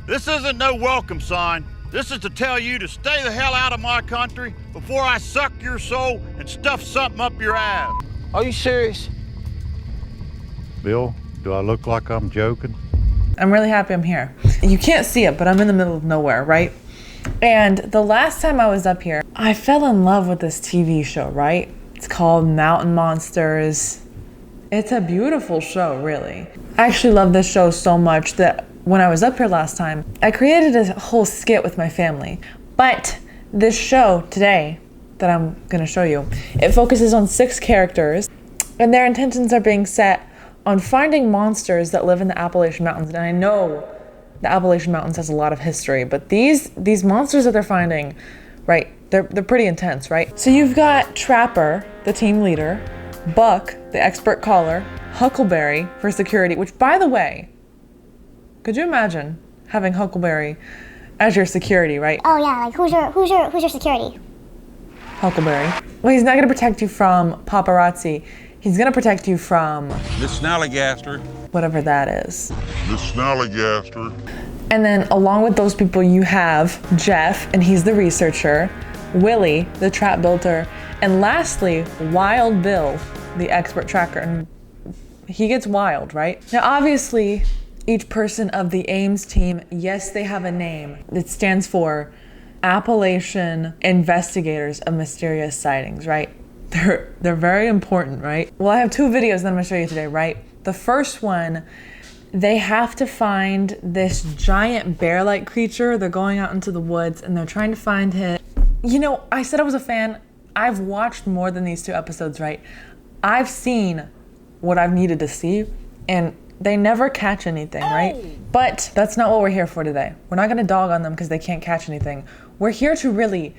This isn't no welcome sign. This is to tell you to stay the hell out of my country before I suck your soul and stuff something up your ass. Are you serious? Bill, do I look like I'm joking? I'm really happy I'm here. You can't see it, but I'm in the middle of nowhere, right? And the last time I was up here, I fell in love with this TV show, right? It's called Mountain Monsters. It's a beautiful show, really. I actually love this show so much that when I was up here last time, I created a whole skit with my family. But this show today that I'm gonna show you, it focuses on 6 characters, and their intentions are being set on finding monsters that live in the Appalachian Mountains. And I know the Appalachian Mountains has a lot of history, but these monsters that they're finding, right, they're pretty intense, right? So you've got Trapper, the team leader, Buck, the expert caller, Huckleberry for security, which, by the way, could you imagine having Huckleberry as your security, right? Oh yeah, like who's your security? Huckleberry. Well, he's not gonna protect you from paparazzi. He's gonna protect you from the snallygaster. Whatever that is. The snallygaster. And then along with those people, you have Jeff, and he's the researcher, Willie, the trap builder, and lastly, Wild Bill, the expert tracker. And he gets wild, right? Now, obviously, each person of the Ames team, yes, they have a name. It stands for Appalachian Investigators of Mysterious Sightings, right? They're very important, right? Well, I have 2 videos that I'm gonna show you today, right? The first one, they have to find this giant bear-like creature. They're going out into the woods and they're trying to find him. You know, I said I was a fan. I've watched more than these 2 episodes, right? I've seen what I've needed to see, and they never catch anything, right? But that's not what we're here for today. We're not gonna dog on them because they can't catch anything. We're here to really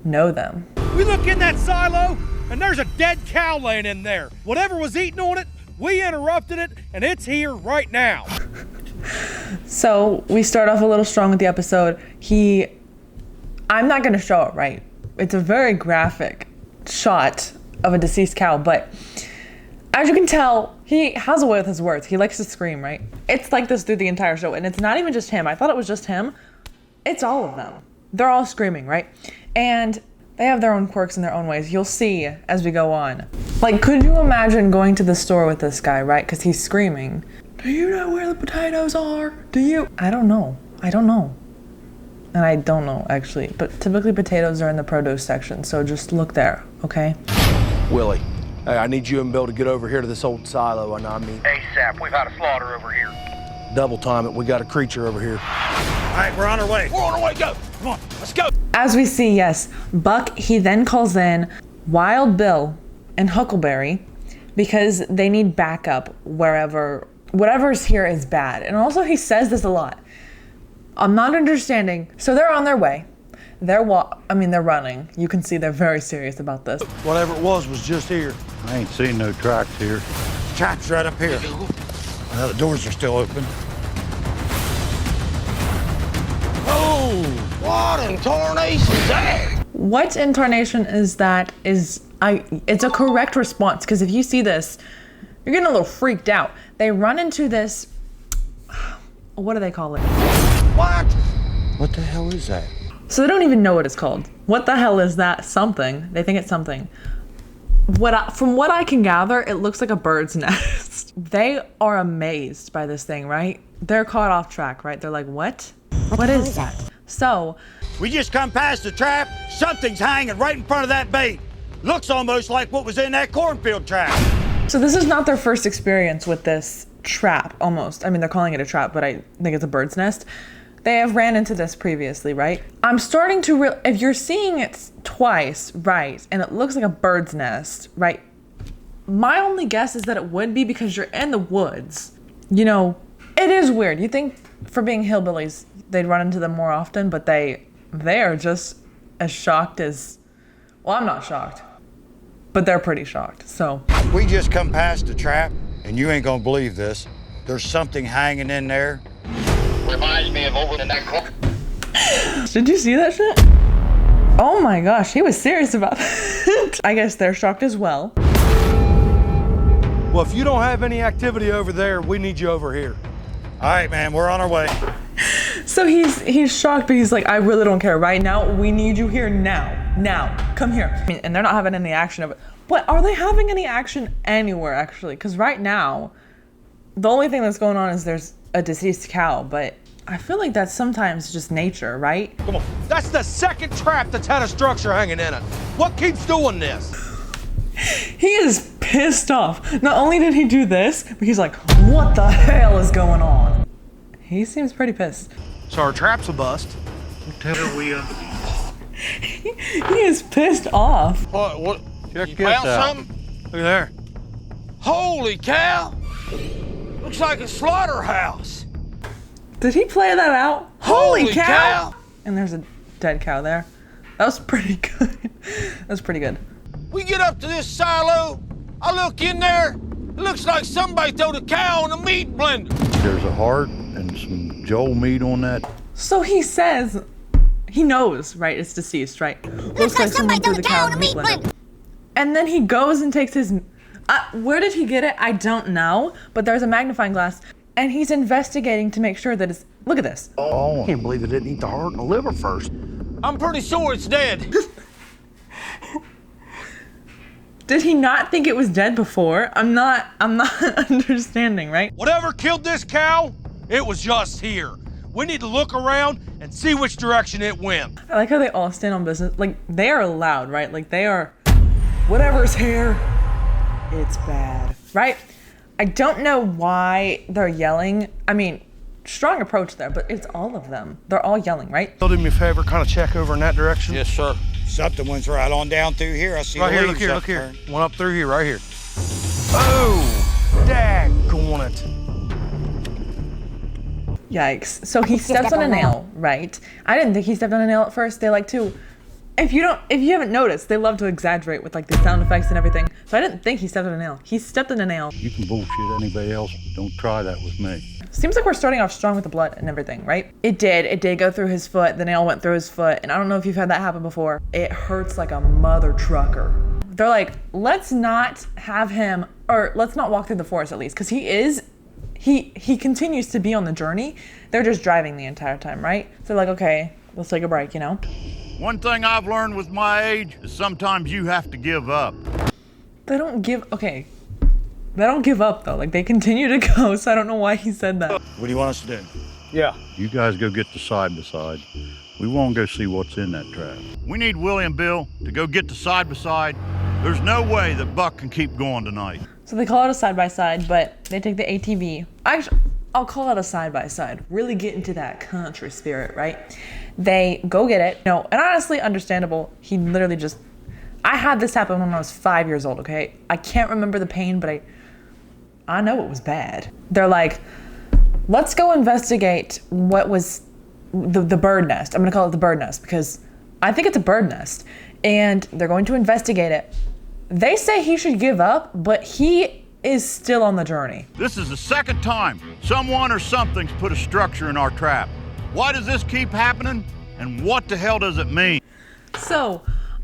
know them. We look in that silo, and there's a dead cow laying in there. Whatever was eating on it, we interrupted it, and it's here right now. So we start off a little strong with the episode. I'm not gonna show it, right? It's a very graphic shot of a deceased cow, but as you can tell, he has a way with his words. He likes to scream, right? It's like this through the entire show, and it's not even just him. I thought it was just him. It's all of them. They're all screaming, right? And they have their own quirks in their own ways. You'll see as we go on. Like, could you imagine going to the store with this guy, right? Because he's screaming, "Do you know where the potatoes are? Do you?" I don't know. And I don't know, actually. But typically potatoes are in the produce section, so just look there, okay? Willie, hey, I need you and Bill to get over here to this old silo. I mean, ASAP, we've had a slaughter over here. double time it. We got a creature over here. All right, we're on our way. We're on our way, go. Come on, let's go. As we see, yes, Buck, he then calls in Wild Bill and Huckleberry because they need backup whatever's here is bad. And also he says this a lot. I'm not understanding. So they're on their way. They're running. You can see they're very serious about this. Whatever it was just here. I ain't seen no tracks here. Trap's right up here. The doors are still open. Oh, what in tarnation's that? What in tarnation is that? It's a correct response, because if you see this, you're getting a little freaked out. They run into this, what do they call it? What? What the hell is that? So they don't even know what it's called. What the hell is that? Something. They think it's something. From what I can gather, it looks like a bird's nest. They are amazed by this thing, right? They're caught off track, right? They're like, what? What is that? So, We just come past the trap. Something's hanging right in front of that bait. Looks almost like what was in that cornfield trap. so this is not their first experience with this trap, almost. I mean, they're calling it a trap, but I think it's a bird's nest. They have ran into this previously, right? I'm starting to if you're seeing it twice, right, and it looks like a bird's nest, right? My only guess is that it would be because you're in the woods. You know, it is weird. You think for being hillbillies, they'd run into them more often, but they are just as shocked as, well, I'm not shocked, but they're pretty shocked, so. We just come past the trap, and you ain't gonna believe this. There's something hanging in there. Reminds me of over in that corner. Did you see that shit? Oh my gosh, he was serious about it. I guess they're shocked as well. Well, if you don't have any activity over there, we need you over here. All right, man, we're on our way. So he's shocked, but he's like, I really don't care. Right now, we need you here now. Now, come here. I mean, and they're not having any action of it. But are they having any action anywhere, actually? Because right now, the only thing that's going on is there's a deceased cow, but I feel like that's sometimes just nature, right? Come on. That's the second trap that's had a structure hanging in it. What keeps doing this? He is pissed off. Not only did he do this, but he's like, what the hell is going on? He seems pretty pissed. So our trap's a bust. Tell her we He is pissed off. What? Check You this found out. something? Look at there. Holy cow! Looks like a slaughterhouse. Did he play that out? Holy cow! And there's a dead cow there. That was pretty good. That was pretty good. We get up to this silo. I look in there. It looks like somebody threw a cow in a meat blender. There's a heart and some Joel meat on that. So he says, he knows, right? It's deceased, right? Looks like someone threw the cow in the meat blender. And then he goes and takes his, where did he get it? I don't know, but there's a magnifying glass and he's investigating to make sure that it's, look at this. Oh, I can't believe they didn't eat the heart and the liver first. I'm pretty sure it's dead. Did he not think it was dead before? I'm not understanding, right? Whatever killed this cow, it was just here. We need to look around and see which direction it went. I like how they all stand on business. Like, they are loud, right? Like, they are, whatever's here, it's bad, right? I don't know why they're yelling. I mean, strong approach there, but it's all of them. They're all yelling, right? Do me a favor, kind of check over in that direction. Yes, sir. Something went right on down through here. I see Right here, leaves look here. up there. One up through here, right here. Oh, daggone it. Yikes. So he steps on a nail, right? I didn't think he stepped on a nail at first. They like to, if you haven't noticed, they love to exaggerate with like the sound effects and everything. So I didn't think he stepped on a nail. He stepped on a nail. You can bullshit anybody else. Don't try that with me. Seems like we're starting off strong with the blood and everything, right? It did go through his foot. The nail went through his foot. And I don't know if you've had that happen before. It hurts like a mother trucker. They're like, let's not have him, or let's not walk through the forest at least. Cause he continues to be on the journey. They're just driving the entire time, right? So they're like, okay, let's take a break, you know? One thing I've learned with my age is sometimes you have to give up. They don't give up though. Like they continue to go. So I don't know why he said that. What do you want us to do? Yeah. You guys go get the side-by-side. We want to go see what's in that trap. We need Willie and Bill to go get the side-by-side. There's no way that Buck can keep going tonight. So they call it a side-by-side, but they take the ATV. Actually, I'll call it a side-by-side. Really get into that country spirit, right? They go get it. No, and honestly, understandable. He literally just, I had this happen when I was 5 years old, okay? I can't remember the pain, but I know it was bad. They're like, let's go investigate what was the bird nest. I'm gonna call it the bird nest because I think it's a bird nest. And they're going to investigate it. They say he should give up, but he is still on the journey. This is the second time someone or something's put a structure in our trap. Why does this keep happening? And what the hell does it mean? So,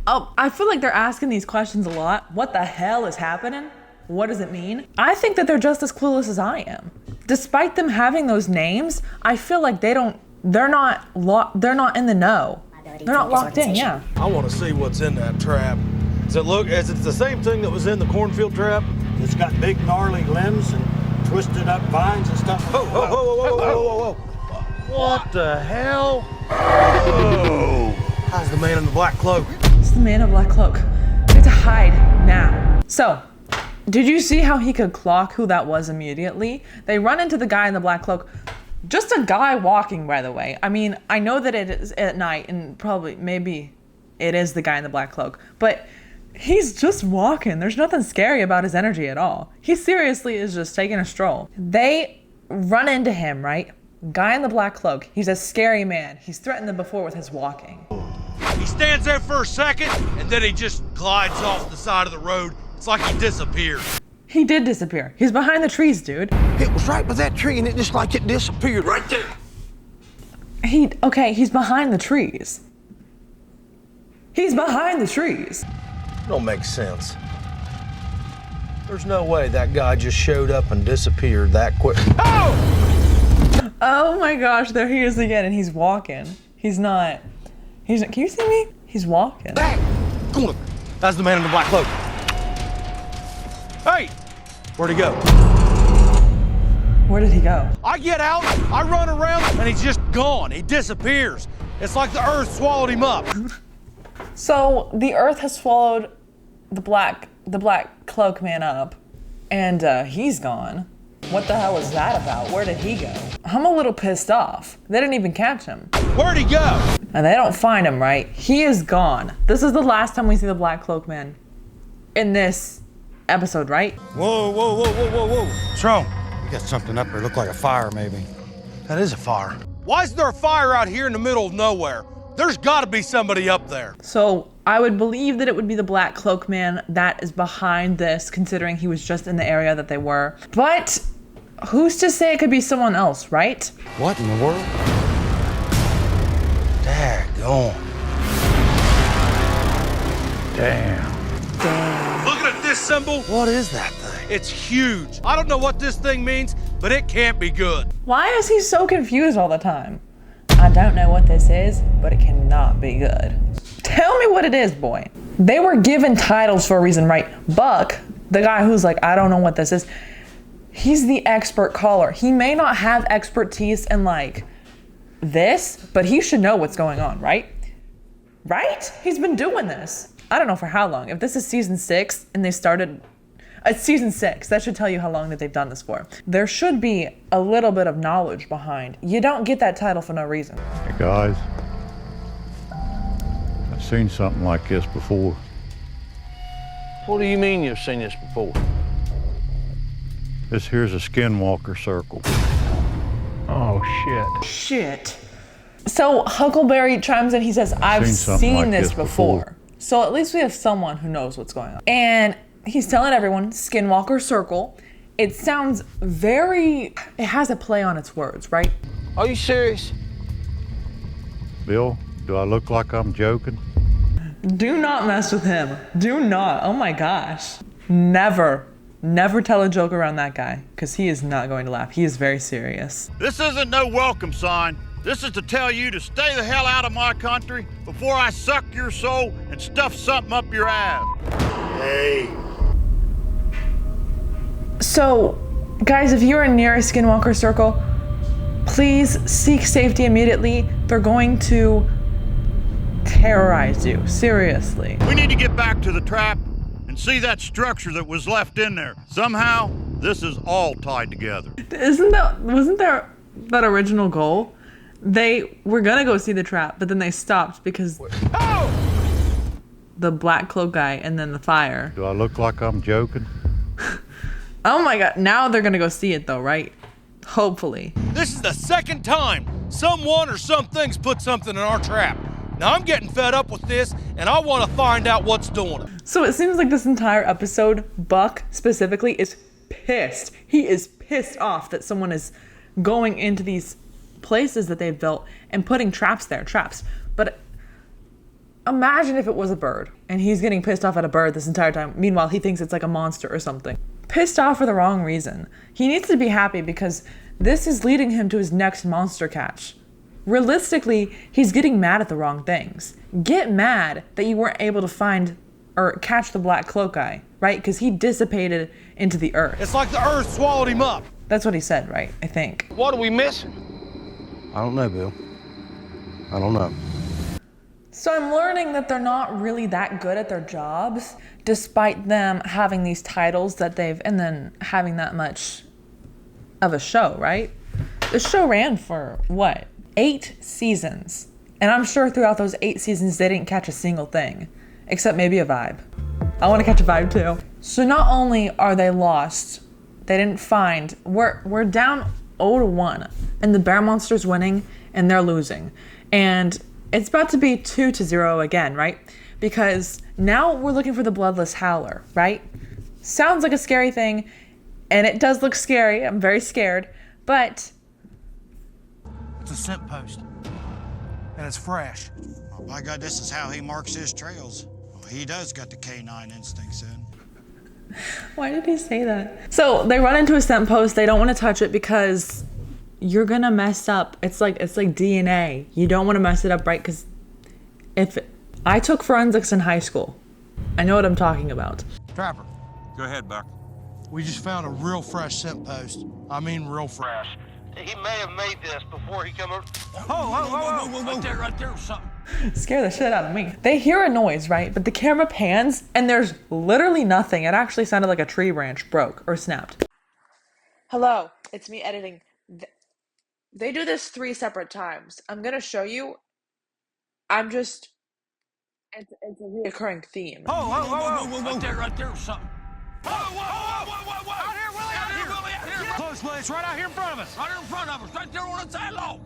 I feel like they're asking these questions a lot. What the hell is happening? What does it mean? I think that they're just as clueless as I am. Despite them having those names, I feel like they're not in the know. They're not locked in, yeah. I want to see what's in that trap. Does it look as it's the same thing that was in the cornfield trap? It's got big gnarly limbs and twisted up vines and stuff. Whoa. What the hell? Whoa. How's the man in the black cloak? It's the man in black cloak. We have to hide now. So, did you see how he could clock who that was immediately? They run into the guy in the black cloak. Just a guy walking, by the way. I mean, I know that it is at night and probably, maybe it is the guy in the black cloak, but he's just walking. There's nothing scary about his energy at all. He seriously is just taking a stroll. They run into him, right? Guy in the black cloak. He's a scary man. He's threatened them before with his walking. He stands there for a second, and then he just glides off the side of the road. It's like he disappeared. He did disappear. He's behind the trees, dude. It was right by that tree and it just like it disappeared right there. He's behind the trees. He's behind the trees. Don't make sense. There's no way that guy just showed up and disappeared that quick. Oh! Oh my gosh, there he is again, and he's walking. Can you see me? He's walking. Back! Come on. That's the man in the black cloak. Hey! Where'd he go? Where did he go? I get out, I run around, and he's just gone. He disappears. It's like the earth swallowed him up. So the earth has swallowed the black cloak man up, and he's gone. What the hell is that about? Where did he go? I'm a little pissed off. They didn't even catch him. Where'd he go? And they don't find him, right? He is gone. This is the last time we see the black cloak man in this episode, right? Whoa, whoa, whoa, whoa, whoa, whoa. What's wrong? You got something up there, look like a fire maybe. That is a fire. Why is there a fire out here in the middle of nowhere? There's gotta be somebody up there. So I would believe that it would be the black cloak man that is behind this, considering he was just in the area that they were. But who's to say it could be someone else, right? What in the world? Daggone. Damn. Looking at this symbol, what is that thing? It's huge. I don't know what this thing means, but it can't be good. Why is he so confused all the time? I don't know what this is, but it cannot be good. Tell me what it is, boy. They were given titles for a reason, right? Buck, the guy who's like, I don't know what this is, he's the expert caller. He may not have expertise in like this, but he should know what's going on, right? Right? He's been doing this. I don't know for how long. If this is season 6 and they started, it's season 6. That should tell you how long that they've done this for. There should be a little bit of knowledge behind. You don't get that title for no reason. Hey guys, I've seen something like this before. What do you mean you've seen this before? This here's a skinwalker circle. Oh, shit. Shit. So Huckleberry chimes in. He says, I've something like seen this this before. So at least we have someone who knows what's going on. And he's telling everyone, Skinwalker Circle. It sounds very, it has a play on its words, right? Are you serious? Bill, do I look like I'm joking? Do not mess with him. Do not. Oh my gosh. Never tell a joke around that guy, because he is not going to laugh. He is very serious. This isn't no welcome sign. This is to tell you to stay the hell out of my country before I suck your soul and stuff something up your ass. Hey. So, guys, if you're near a Skinwalker Circle, please seek safety immediately. They're going to terrorize you, seriously. We need to get back to the trap and see that structure that was left in there. Somehow, this is all tied together. Wasn't there that original goal? They were gonna go see the trap, but then they stopped because the black cloak guy and then the fire. Do I look like I'm joking? Oh my god, now they're gonna go see it though, right? Hopefully. This is the second time someone or something's put something in our trap. Now I'm getting fed up with this, and I want to find out what's doing it. So it seems like this entire episode, Buck specifically, is pissed. He is pissed off that someone is going into these places that they've built and putting traps there, But imagine if it was a bird and he's getting pissed off at a bird this entire time. Meanwhile, he thinks it's like a monster or something. Pissed off for the wrong reason. He needs to be happy because this is leading him to his next monster catch. Realistically, he's getting mad at the wrong things. Get mad that you weren't able to find or catch the black cloak guy, right? Because he dissipated into the earth. It's like the earth swallowed him up. That's what he said, right? I think. What are we missing? I don't know, Bill. I don't know. So I'm learning that they're not really that good at their jobs, despite them having these titles that they've, and then having that much of a show, right? The show ran for, what, 8 seasons. And I'm sure throughout those 8 seasons, they didn't catch a single thing, except maybe a vibe. I want to catch a vibe too. So not only are they lost, they didn't find, we're down 0-1, and the bear monster's winning, and they're losing. And it's about to be 2-0 again, right? Because now we're looking for the bloodless howler, right? Sounds like a scary thing, and it does look scary. I'm very scared, but It's a scent post, and it's fresh. Oh, by God, this is how he marks his trails. Well, he does got the canine instincts in. why did he say that? So they run into a scent post. They don't want to touch it because you're gonna mess up. It's like DNA. You don't want to mess it up, right? Because I took forensics in high school, I know what I'm talking about. Trapper, Go ahead, Buck. we just found a real fresh scent post. I mean real fresh. He may have made this before he come over. Whoa. Right there was something. Scare the shit out of me. They hear a noise, right? But the camera pans and there's literally nothing. It actually sounded like a tree branch broke or snapped. Hello, it's me editing. They do this 3 separate times. I'm gonna show you. It's a reoccurring theme. Right there was something. Whoa. Out here, Willie, out here. Close, Willie. It's right out here in front of us. Right here in front of us. Right there on the silo.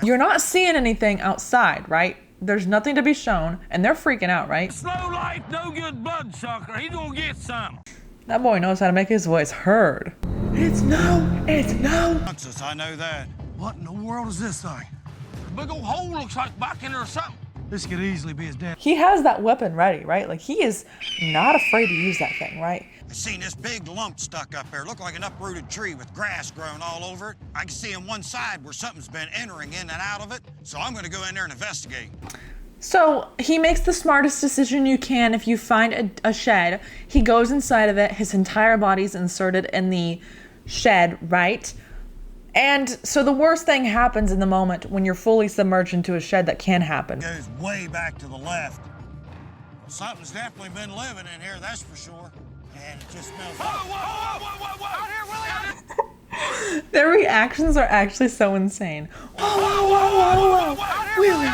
You're not seeing anything outside, right? There's nothing to be shown, and they're freaking out, right? Slow life, no good bloodsucker. He's gonna get some. That boy knows how to make his voice heard. It's no. Francis, I know that. What in the world is this thing? A big old hole looks like back in there or something. This could easily be his dad. He has that weapon ready, right? Like, he is not afraid to use that thing, right? I seen this big lump stuck up there. Looked like an uprooted tree with grass growing all over it. I can see on one side where something's been entering in and out of it. So I'm gonna go in there and investigate. So he makes the smartest decision you can. If you find a shed, he goes inside of it. His entire body's inserted in the shed, right? And so the worst thing happens in the moment when you're fully submerged into a shed that can happen. Goes way back to the left. Well, something's definitely been living in here, that's for sure. And it just smells. Whoa. Out here, Willie. Their reactions are actually so insane. Whoa. Really?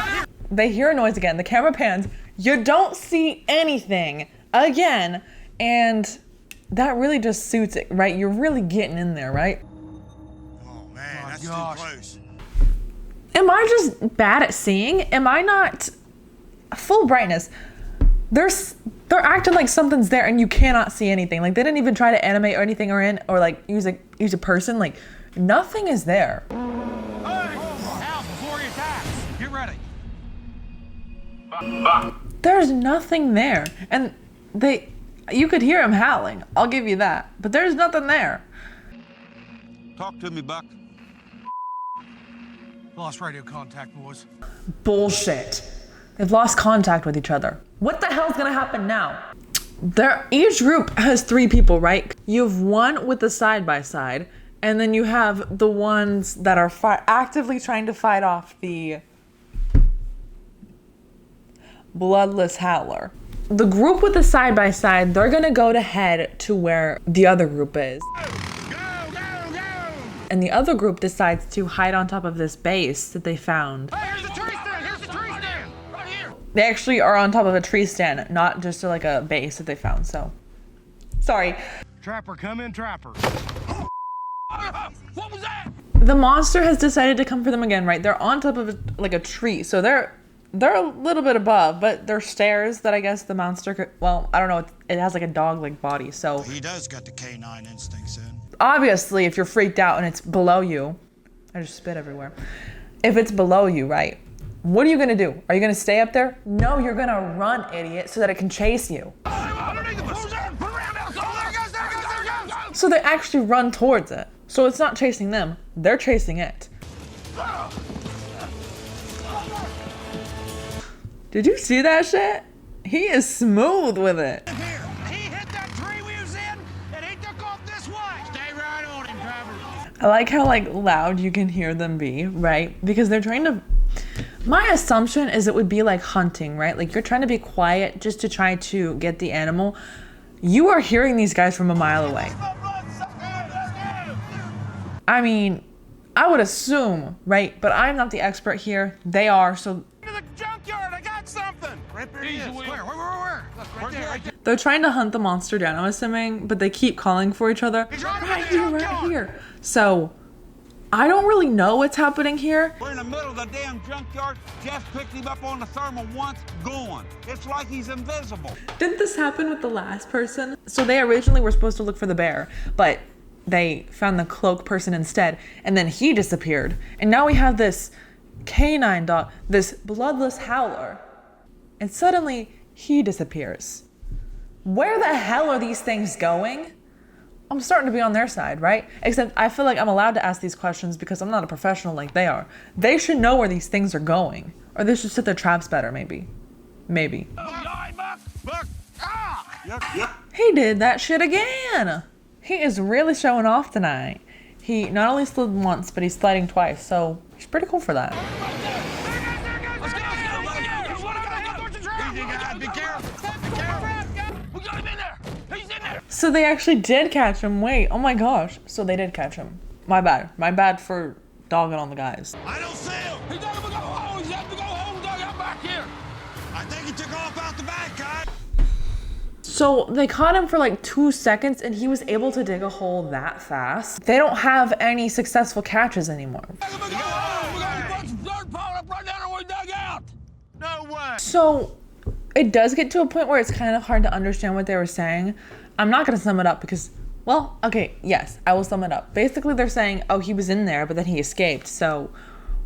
They hear a noise again. The camera pans. You don't see anything again. And that really just suits it, right? You're really getting in there, right? Oh man, that's gosh. too close. Am I just bad at seeing? Am I not full brightness? They're acting like something's there and you cannot see anything. Like, they didn't even try to animate or anything or like use a person. Like, nothing is there. Hey, out before he attacks. Get ready. There's nothing there. And you could hear him howling. I'll give you that. But there's nothing there. Talk to me, Buck. Lost radio contact, boys. Bullshit. They've lost contact with each other. What the hell's gonna happen now? Each group has 3 people, right? You have one with the side-by-side, and then you have the ones that are actively trying to fight off the bloodless howler. The group with the side-by-side, they're gonna go to head to where the other group is. And the other group decides to hide on top of this base that they found. Hey, here's the tree stand. Right here. They actually are on top of a tree stand, not just like a base that they found, so. Sorry. Trapper, come in, Trapper. What was that? The monster has decided to come for them again, right? They're on top of a tree, so they're a little bit above, but they're stairs that I guess the monster could, well, I don't know, it has like a dog-like body, so. He does got the canine instincts in. Obviously, if you're freaked out and it's below you, I just spit everywhere. If it's below you, right? What are you gonna do? Are you gonna stay up there? No, you're gonna run, idiot, so that it can chase you. So they actually run towards it. So it's not chasing them, they're chasing it. Did you see that shit? He is smooth with it. He hit that tree we was in, and he took off this way. Stay right on him, Trapper. I like how like loud you can hear them be, right? Because they're trying to, my assumption is it would be like hunting, right? Like, you're trying to be quiet just to try to get the animal. You are hearing these guys from a mile away. I mean, I would assume, right? But I'm not the expert here. They are, so. To the junkyard, I got something. Right there. Where? Right there. They're trying to hunt the monster down, I'm assuming, but they keep calling for each other. Right here. So, I don't really know what's happening here. We're in the middle of the damn junkyard. Jeff picked him up on the thermal once, gone. It's like he's invisible. Didn't this happen with the last person? So they originally were supposed to look for the bear, but they found the cloak person instead, and then he disappeared. And now we have this canine dog, this bloodless howler, and suddenly he disappears. Where the hell are these things going? I'm starting to be on their side, right? Except I feel like I'm allowed to ask these questions because I'm not a professional like they are. They should know where these things are going. Or they should set their traps better, maybe. Maybe. Buck! Ah! Yep. He did that shit again. He is really showing off tonight. He not only slid once, but he's sliding twice, so he's pretty cool for that. So they actually did catch him. Wait, oh my gosh. So they did catch him. My bad. My bad for dogging on the guys. I don't see him. He got to go home. He's got to go home. Dog, I'm back here. I think he took off out the back, guy. So they caught him for like 2 seconds and he was able to dig a hole that fast. They don't have any successful catches anymore. We got a bunch of dirt piled up right down where we dug out. No way! So it does get to a point where it's kind of hard to understand what they were saying. I'm not going to sum it up because, well, okay, yes, I will sum it up. Basically, they're saying, oh, he was in there, but then he escaped. So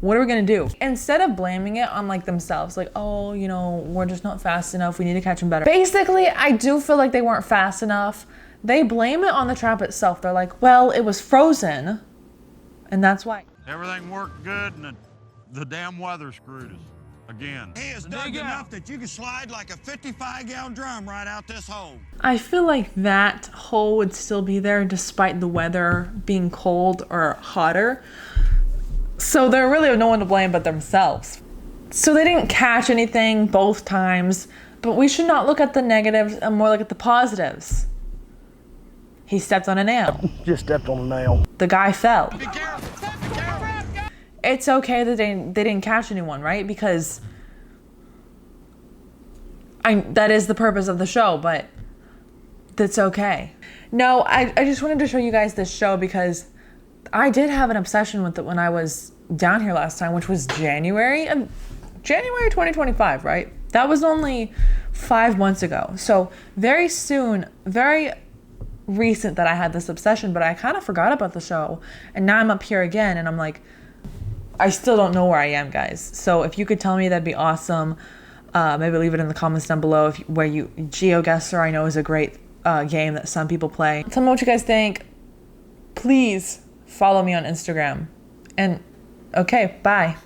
what are we going to do? Instead of blaming it on like themselves, like, oh, you know, we're just not fast enough. We need to catch him better. Basically, I do feel like they weren't fast enough. They blame it on the trap itself. They're like, well, it was frozen and that's why. Everything worked good and the damn weather screwed us again. He is dug enough that you can slide like a 55-gallon drum right out this hole. I feel like that hole would still be there despite the weather being cold or hotter. So they're really no one to blame but themselves. So they didn't catch anything both times, but we should not look at the negatives and more look at the positives. He stepped on a nail. Just stepped on a nail. The guy fell. Be careful. Be careful. It's okay that they didn't catch anyone, right? Because that is the purpose of the show, but that's okay. No, I just wanted to show you guys this show because I did have an obsession with it when I was down here last time, which was January 2025, right? That was only 5 months ago. So very soon, very recent that I had this obsession, but I kind of forgot about the show. And now I'm up here again and I'm like, I still don't know where I am, guys. So if you could tell me, that'd be awesome. Maybe leave it in the comments down below where GeoGuessr I know is a great game that some people play. Tell me what you guys think. Please follow me on Instagram. And okay, bye.